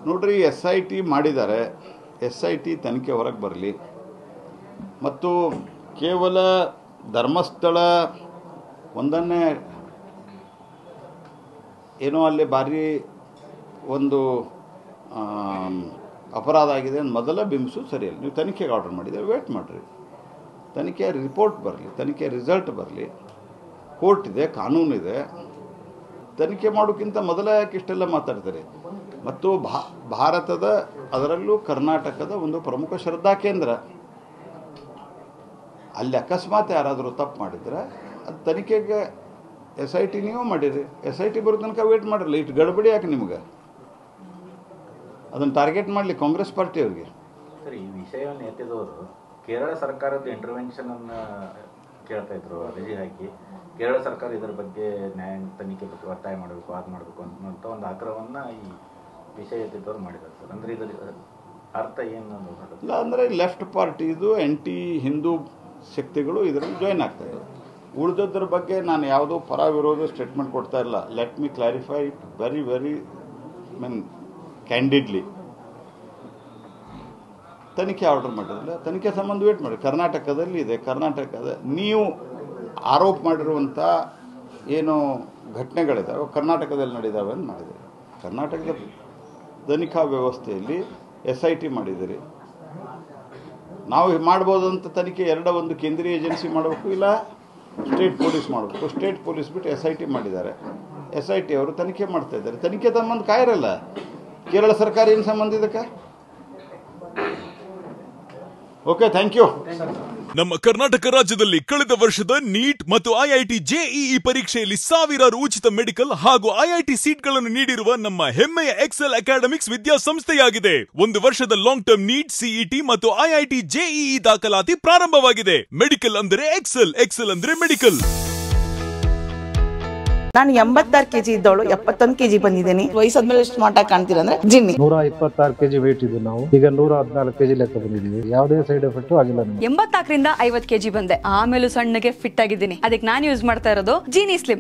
ನೋಡ್ರಿ, SIT ಮಾಡಿದ್ದಾರೆ. SIT ತನಿಖೆ ಹೊರಗೆ ಬರಲಿ. ಮತ್ತು ಕೇವಲ ಧರ್ಮಸ್ಥಳ ಒಂದನ್ನೇ ಏನೋ ಅಲ್ಲಿ ಭಾರಿ ಒಂದು ಅಪರಾಧ ಆಗಿದೆ ಅಂತ ಮೊದಲ ಬಿಂಬಿಸು ಸರಿಯಲ್ಲ. ನೀವು ತನಿಖೆಗೆ ಆರ್ಡರ್ ಮಾಡಿದರೆ ವೇಟ್ ಮಾಡಿರಿ, ತನಿಖೆ ರಿಪೋರ್ಟ್ ಬರಲಿ, ತನಿಖೆ ರಿಸಲ್ಟ್ ಬರಲಿ. ಕೋರ್ಟ್ ಇದೆ, ಕಾನೂನಿದೆ. ತನಿಖೆ ಮಾಡೋಕ್ಕಿಂತ ಮೊದಲ ಯಾಕೆ ಇಷ್ಟೆಲ್ಲ ಮಾತಾಡ್ತಾರೆ? ಮತ್ತು ಭಾರತದ, ಅದರಲ್ಲೂ ಕರ್ನಾಟಕದ ಒಂದು ಪ್ರಮುಖ ಶ್ರದ್ಧಾ ಕೇಂದ್ರ. ಅಲ್ಲಿ ಅಕಸ್ಮಾತ್ ಯಾರಾದರೂ ತಪ್ಪು ಮಾಡಿದರೆ ಅದು ತನಿಖೆಗೆ SIT ನೀವು ಮಾಡಿರಿ. SIT ಬರೋ ತನಕ ವೇಟ್ ಮಾಡಿರಲಿ. ಇಷ್ಟು ಗಡಬಡಿ ಯಾಕೆ ನಿಮ್ಗೆ? ಅದನ್ನು ಟಾರ್ಗೆಟ್ ಮಾಡಲಿ ಕಾಂಗ್ರೆಸ್ ಪಾರ್ಟಿಯವ್ರಿಗೆ. ಸರ್, ಈ ವಿಷಯವನ್ನು ಎತ್ತಿದವರು ಕೇರಳ ಸರ್ಕಾರದ ಇಂಟರ್ವೆನ್ಷನನ್ನು ಕೇಳ್ತಾ ಇದ್ರು, ಅರ್ಜಿ ಹಾಕಿ ಕೇರಳ ಸರ್ಕಾರ ಇದರ ಬಗ್ಗೆ ನ್ಯಾಯ ತನಿಖೆ ಬಗ್ಗೆ ಒತ್ತಾಯ ಮಾಡಬೇಕು, ಅದು ಮಾಡಬೇಕು ಅನ್ನೋಂಥ ಒಂದು ಆಗ್ರಹವನ್ನು ಈ ವಿಷಯ ಎತ್ತಿದವರು ಮಾಡಿದ್ದಾರೆ ಸರ್. ಅಂದರೆ ಇದರ ಅರ್ಥ ಏನು? ಇಲ್ಲ, ಅಂದರೆ ಲೆಫ್ಟ್ ಪಾರ್ಟಿದು ಆ್ಯಂಟಿ ಹಿಂದೂ ಶಕ್ತಿಗಳು ಇದರಲ್ಲಿ ಜಾಯ್ನ್ ಆಗ್ತಾಯಿದೆ. ಉಳಿದದ್ರ ಬಗ್ಗೆ ನಾನು ಯಾವುದೋ ಪರ ವಿರೋಧ ಸ್ಟೇಟ್ಮೆಂಟ್ ಕೊಡ್ತಾ ಇಲ್ಲ. Let me clarify very candidly. ತನಿಖೆ ಆರ್ಡರ್ ಮಾಡಿರಲಿಲ್ಲ, ತನಿಖೆ ಸಂಬಂಧ ವೇಟ್ ಮಾಡಿ. ಕರ್ನಾಟಕದಲ್ಲಿ ಇದೆ. ಕರ್ನಾಟಕದ ನೀವು ಆರೋಪ ಮಾಡಿರುವಂಥ ಏನು ಘಟನೆಗಳಿದ್ದಾವೆ ಕರ್ನಾಟಕದಲ್ಲಿ ನಡೆದಾವೆ ಅಂತ ಮಾಡಿದ್ದೀರಿ. ಕರ್ನಾಟಕದ ತನಿಖಾ ವ್ಯವಸ್ಥೆಯಲ್ಲಿ SIT ಮಾಡಿದ್ದೀರಿ. ನಾವು ಮಾಡ್ಬೋದಂತ ತನಿಖೆ ಒಂದು ಕೇಂದ್ರೀಯ ಏಜೆನ್ಸಿ ಮಾಡಬೇಕು, ಇಲ್ಲ ಸ್ಟೇಟ್ ಪೊಲೀಸ್ ಮಾಡಬೇಕು. ಸ್ಟೇಟ್ ಪೊಲೀಸ್ ಬಿಟ್ಟು SIT ಮಾಡಿದ್ದಾರೆ. SIT ಅವರು ತನಿಖೆ ಮಾಡ್ತಾ ಇದ್ದಾರೆ. ತನಿಖೆ ಸಂಬಂಧ ಕಾಯಿರಲ್ಲ. ಕೇರಳ ಸರ್ಕಾರ ಏನು ಸಂಬಂಧ ಇದಕ್ಕೆ? Okay, thank you. ನಮ್ಮ ಕರ್ನಾಟಕ ರಾಜ್ಯದಲ್ಲಿ ಕಳೆದ ವರ್ಷದ ನೀಟ್ ಮತ್ತು IIT JEE ಪರೀಕ್ಷೆಯಲ್ಲಿ ಸಾವಿರಾರು ಉಚಿತ ಮೆಡಿಕಲ್ ಹಾಗೂ IIT ಸೀಟ್ಗಳನ್ನು ನೀಡಿರುವ ನಮ್ಮ ಹೆಮ್ಮೆಯ ಎಕ್ಸೆಲ್ ಅಕಾಡೆಮಿಕ್ಸ್ ವಿದ್ಯಾಸಂಸ್ಥೆಯಾಗಿದೆ. ಒಂದು ವರ್ಷದ ಲಾಂಗ್ ಟರ್ಮ್ ನೀಟ್, CET ಮತ್ತು IIT JEE ದಾಖಲಾತಿ ಪ್ರಾರಂಭವಾಗಿದೆ. ಮೆಡಿಕಲ್ ಅಂದರೆ ಎಕ್ಸೆಲ್, ಎಕ್ಸೆಲ್ ಅಂದ್ರೆ ಮೆಡಿಕಲ್. ನಾನು 86 kg ಇದ್ದವಳು 71 kg ಬಂದಿದ್ದೀನಿ. ವಯಸ್ಸಾದ್ಮೇಲೆ ಸ್ಮಾರ್ಟ್ ಆಗಿ ಕಾಣ್ತೀರಾ ಅಂದ್ರೆ ಜಿನ್ನಿ. 126 kg ವೇಟ್ ಇದ್ದು ನಾವು ಈಗ 114 kg ಲೆಕ್ಕ ಬಂದಿದ್ದೀವಿ. ಯಾವುದೇ ಸೈಡ್ ಎಫೆಕ್ಟ್ ಆಗಿಲ್ಲ. 84 ರಿಂದ 50 kg ಬಂದೆ. ಆಮೇಲೆ ಸಣ್ಣಗೆ ಫಿಟ್ ಆಗಿದ್ದೀನಿ. ಅದಕ್ಕೆ ನಾನು ಯೂಸ್ ಮಾಡ್ತಾ ಇರೋದು ಜಿನಿ ಸ್ಲಿಮ್.